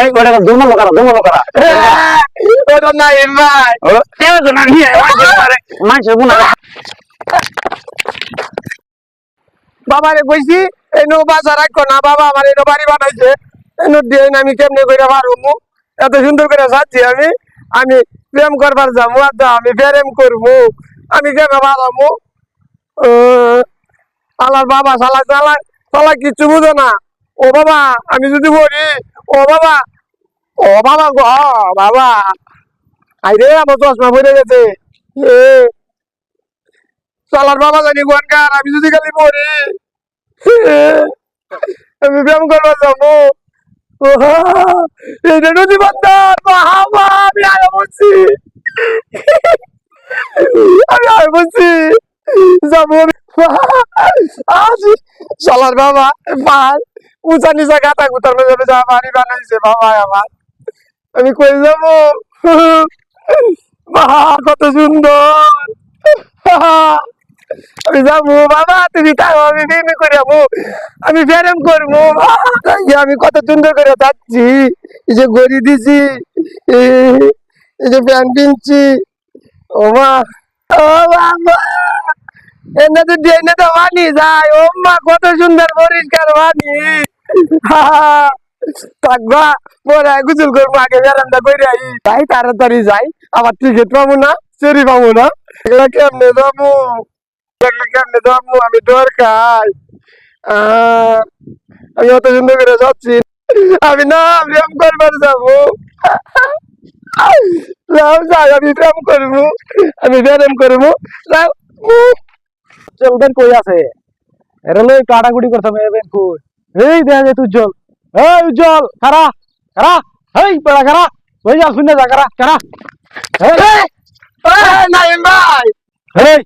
এই ওটা দুমল করা ওটা নাই ভাই ও তেও তো না নিয়ে মাছ বুনা বাবারে কইছি এনো বাজার রাখো না বাবা আমার এনো বাড়ি বানাইছে এনো দেন আমি কেমনে কইরা পারবো এত সুন্দর করে সাজছি আমি প্রেম করবার যাবো আর আমি প্রেম করবো আমি কেমনে পারবো আলার বাবা শালা কিচ্ছু বুঝো না ও বাবা আমি যদি বলি ও বাবা গো বাবা আইরে আমার চশমা পড়ে গেছে এ শালার বাবা জানি গনকার আমি যদি খালি পড়ি আমি প্রেম করবার যাবো এইটা নদী বান্দার বাবা আমি আয় বলছি যাবো আসি শালার বাবা পাল উঁচা নিচা গাতা গুতার মধ্যে যা বাড়ি বানাইছে বাবা আমার আমি কই যাবো বাবা কত সুন্দর আমি যাবো বাবা তুমি তাও আমি প্রেম করে যাবো আমি প্রেম করবো আমি কত সুন্দর করে যাচ্ছি এই যে গড়ি দিছি এই যে প্যান্ট কিনছি ও মা ও বাবা এনে তো ডেনে তো পানি যায় ও মা কত সুন্দর পরিষ্কার পানি থাকবা পরে গুজল করবো আগে বেরান্দা করে আই তাই তাড়াতাড়ি যাই আবার টিকিট পাবো না চেরি পাবো না এগুলা কেমনে যাবো আমি ডর খাই আমি অত সুন্দর করে যাচ্ছি আমি না প্রেম করবার যাবো আমি প্রেম করবো আমি প্রেম করবো চলবেন কই আছে এরা লই কাটাকুটি করতাম এবেন কই এই দেখা যায় তুই জল এই উজ্জ্বল খারা খারা এই বড়া খারা ওই যা শুনে যা খারা খারা নাইম ভাই এই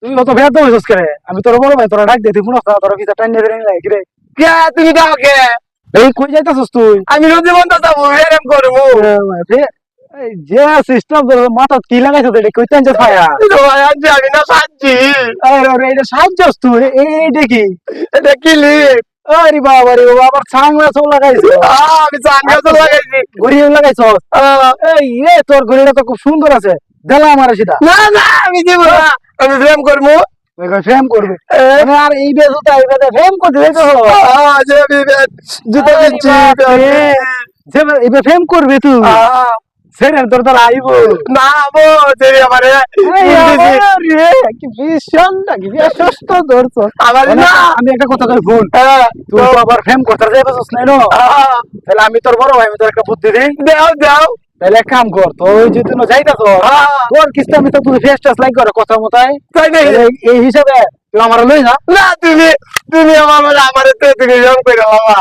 তুই কত ভেদ হইছস করে আমি তোর বড় ভাই তোরা ডাক দে তুই শুনছ তোর কি টাইম নেবে নাই কি রে কে তুমি দাও কে এই কই যাইতাছস তুই আমি নদী বন্ধ যাবো প্রেম করবো এই যে সিস্টেম তোর মাথা কি লাগাইছ তুই কই টাইম যা ছায়া আমি না সাজি আরে এটা সাহায্যস তুই এইটা কি এটা কি লিপ আরে বাবা রে বাবা আবার ছাংলা সব লাগাইছ আমি চাঙ্গা তো লাগাইছি ঘড়ি লাগাইছস এই রে তোর ঘড়িটা তো খুব সুন্দর আছে দেলা আমার সেটা না না আমি দিব না আমি প্রেম করবো ফ্রেম করবে আর এই বেজুতা এই বেজে ফ্রেম করতে যাইতে হলো যে আমি জুতো কিনছি যে এবে ফ্রেম করবে তুই সেরে তোর তো আইব না বো যে আমারে রে কি ভীষণ কি সুস্থ ধরছ আমার না আমি একটা কথা কই ভুল তুই তো আবার ফ্রেম করতে যাইবস না নো তাহলে আমি তোর বড় ভাই আমি তোর একটা বুদ্ধি দেই দাও তাহলে এক কাম কর তো ওই যে তুই যাইতাছ তোর কিস্তা আমি তো তুই ফেস টাস লাইক করে কথা মতাই তাই নাই এই হিসাবে তুই আমার লই যা না তুমি আমার তো তুমি জম করে বাবা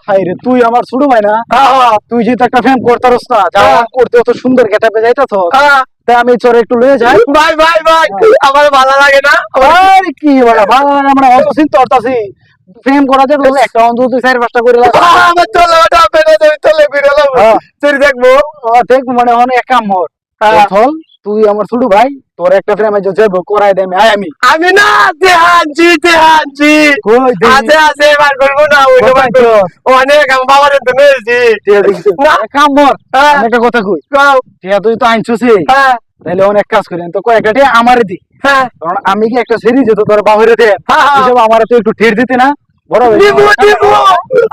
হাই রে তুই আমার ছোট ভাই না তুই যে একটা ফ্রেম করতারস না যা করতে অত সুন্দর গেটাপে যাইতাছ তাই আমি তোর একটু লয়ে যাই ভাই আমার ভালো লাগে না আরে কি বড় ভালো লাগে আমরা অত চিন্তা করতাছি প্রেম করা যায় একটা অন্তত তুই 4-5টা করে লাগ আমার চলে ওটা পেরে দেই চলে ফিরে লাগ তুই দেখবো দেখ মানে অনেক এক কাম হর চল তুই আমার ছোট ভাই তোর একটা ফ্রেমে যে যাব করাই দেই আমি না দেহাজি আছে বার করবো না ওই অনেক আমার বাবার তো নেছি না কাম হর আমি একটা কথা কই তুই তো আইনছছিস তাহলে অনেক কাজ করেন তো কয়েকটা আমারে দি কারণ আমি কি একটা সিরিজ তো তোর বাহিরে দে হিসেবে আমারে তো একটু ঠের দিতে না বড় দিব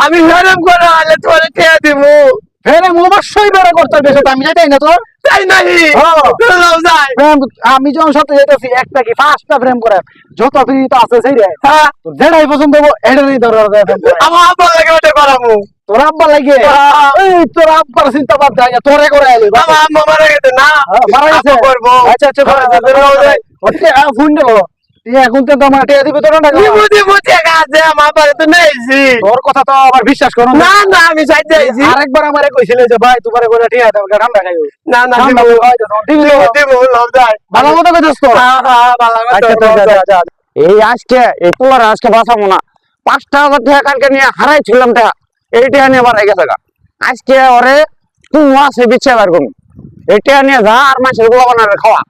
আমি হেরাম করে আলে তোরে ঠেয়া দিব ফেরে অবশ্যই বড় করতে বেশি আমি যাই না তোর তাই নাই আমি যখন সাথে যাইতেছি একটা কি 5টা ফ্রেম করে যত ফ্রি তো আছে সেই রে তোর যেটাই পছন্দ হবো এটারই দরকার আমার আব্বা লাগে ওটা করাবো তোর আব্বা লাগে এই তোর আব্বার চিন্তা বাদ যায় তোরে করে আইলি বাবা আম্মা মারা গেছে না মারা গেছে করবো আচ্ছা ফোন দেবো এখন তো আমার টিয়া দিবে তোর না দিব টাকা আছে আমার বাড়ি তো নেইছি তোর কথা তো আবার বিশ্বাস করো না আমি সাইড যাইছি আরেকবার আমারে কইছিলে যে ভাই তোমারে করে টিয়া দাও ঠান্ডা খাইও না দিব লব যায় ভালো মতো কইছস তো ভালো মতো এই আজকে এই পোলার আজকে বাঁচাবো না 5,000 টাকা কালকে নিয়ে হারাইছিলাম টাকা এই টাকা নিয়ে বাড়াই গেছে আজকে ওরে তুই আছে বিচ্ছে বার করুন এই টাকা নিয়ে যা আর মাছের গুলো বানাবে খাওয়া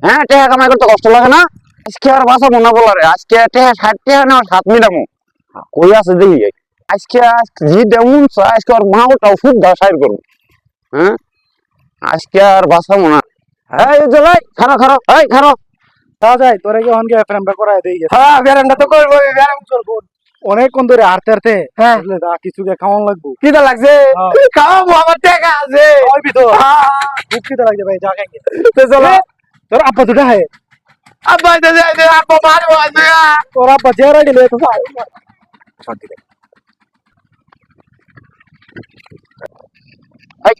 হ্যাঁ টাকা কামাই করতে কষ্ট লাগে না আজকে আর বাঁচাবো না বলারে আজকে টাকা 60 টাকা নেওয়া 7 মিটামো কই আছে দেখি আজকে জি দেমন আজকে ওর মাওটাও খুব দাসাইর করবো। হ্যাঁ আজকে আর বাঁচাবো না। এই জলাই খারো খারো এই খারো। তা যাই তোরে কি অনকে প্রেমটা করায় দেই গেছে হ্যাঁ ব্যায়ামটা তো করবো ব্যায়াম করবো। অনেকক্ষণ ধরে হাঁটতে হাঁটতে হ্যাঁ। বুঝলে দা কিছুকে খাওয়ান লাগবো কিটা লাগছে হ্যাঁ। খাওয়াবো আমার টাকা আছে ওই তো হ্যাঁ, খুব খিদে লাগছে ভাই যা খাই তো চলো তোর আব্বা দুটা হে আব্বা তো যাই দে আব্বা মারবো না তোর আব্বা জেরা গেলে তো শান্তি দে এই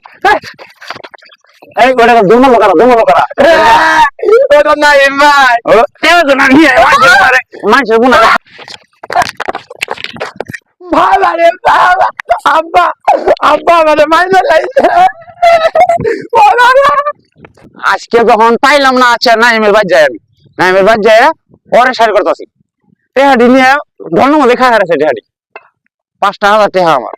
এই ওটা দোনো করা ওটা নাই ভাই ও তেও তো না নিয়ে মাইছে বুনা বাবা রে বাবা আব্বা আব্বা মানে মাইনে লাইছে আজকে যখন পাইলাম না আচ্ছা নাইমের বাদ যাই আমি নাইমের বাদ যাই পরে সার করতেছি টেহাডি নিয়ে ধন্য দেখা হারাছে টেহাডি 5,000 টাকা আমার